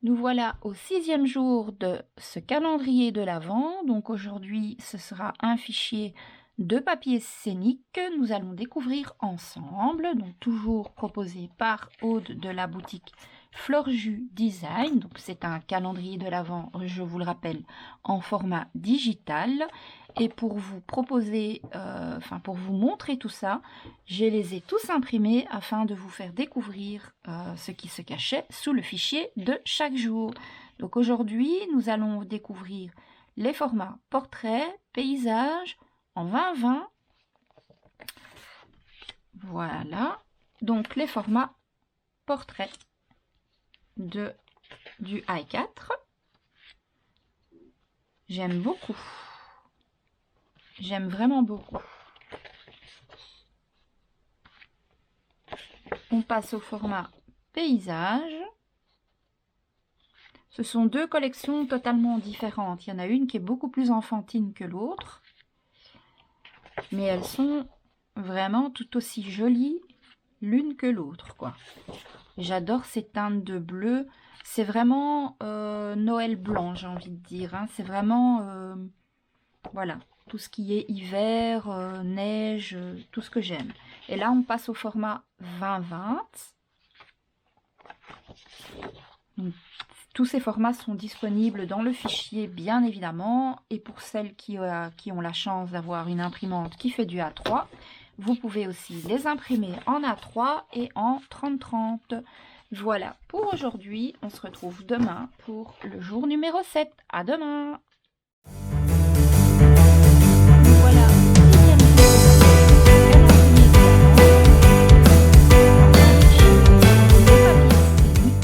Nous voilà au 6e jour de ce calendrier de l'Avent. Donc aujourd'hui, ce sera un fichier de papier scénique que nous allons découvrir ensemble. Donc toujours proposé par Aude de la boutique Florju Design. Donc c'est un calendrier de l'Avent, je vous le rappelle, en format digital. Et pour vous proposer, pour vous montrer tout ça, je les ai tous imprimés afin de vous faire découvrir ce qui se cachait sous le fichier de chaque jour. Donc aujourd'hui, nous allons découvrir les formats portrait, paysage, en 20-20. Voilà. Donc les formats portrait du A4. J'aime beaucoup. J'aime vraiment beaucoup. On passe au format paysage. Ce sont deux collections totalement différentes. Il y en a une qui est beaucoup plus enfantine que l'autre. Mais elles sont vraiment tout aussi jolies l'une que l'autre, quoi. J'adore ces teintes de bleu. C'est vraiment Noël blanc, j'ai envie de dire, hein. C'est vraiment, voilà, tout ce qui est hiver, neige, tout ce que j'aime. Et là, on passe au format 20-20. Tous ces formats sont disponibles dans le fichier, bien évidemment. Et pour celles qui ont la chance d'avoir une imprimante qui fait du A3, vous pouvez aussi les imprimer en A3 et en 30-30. Voilà pour aujourd'hui. On se retrouve demain pour le jour numéro 7. À demain! Voilà,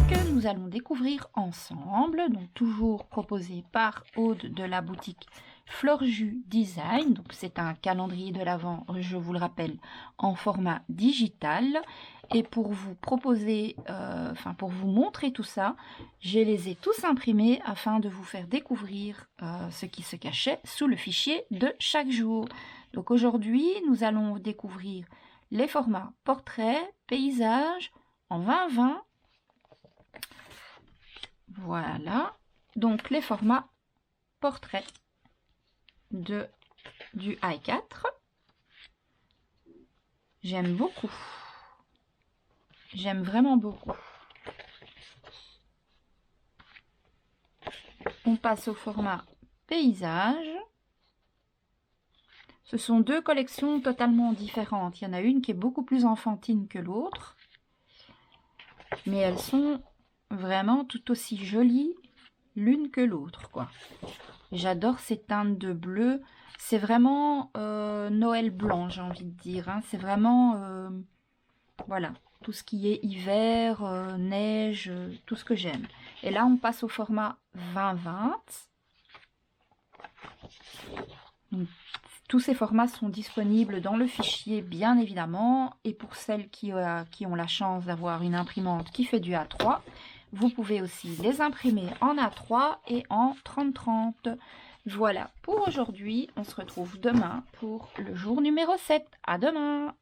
que nous allons découvrir ensemble. Donc toujours proposé par Aude de la boutique Florju Design. Donc c'est un calendrier de l'Avent, je vous le rappelle, en format digital. Et pour vous proposer, pour vous montrer tout ça, je les ai tous imprimés afin de vous faire découvrir ce qui se cachait sous le fichier de chaque jour. Donc aujourd'hui, nous allons découvrir les formats portrait, paysage, en 20-20. Voilà. Donc les formats portrait du A4. J'aime beaucoup. J'aime vraiment beaucoup. On passe au format paysage. Ce sont deux collections totalement différentes. Il y en a une qui est beaucoup plus enfantine que l'autre. Mais elles sont vraiment tout aussi jolies l'une que l'autre, quoi. J'adore ces teintes de bleu. C'est vraiment Noël blanc, j'ai envie de dire, hein. C'est vraiment, voilà, tout ce qui est hiver, neige, tout ce que j'aime. Et là, on passe au format 20-20. Tous ces formats sont disponibles dans le fichier, bien évidemment. Et pour celles qui ont la chance d'avoir une imprimante qui fait du A3, vous pouvez aussi les imprimer en A3 et en 30-30. Voilà pour aujourd'hui. On se retrouve demain pour le jour numéro 7. À demain!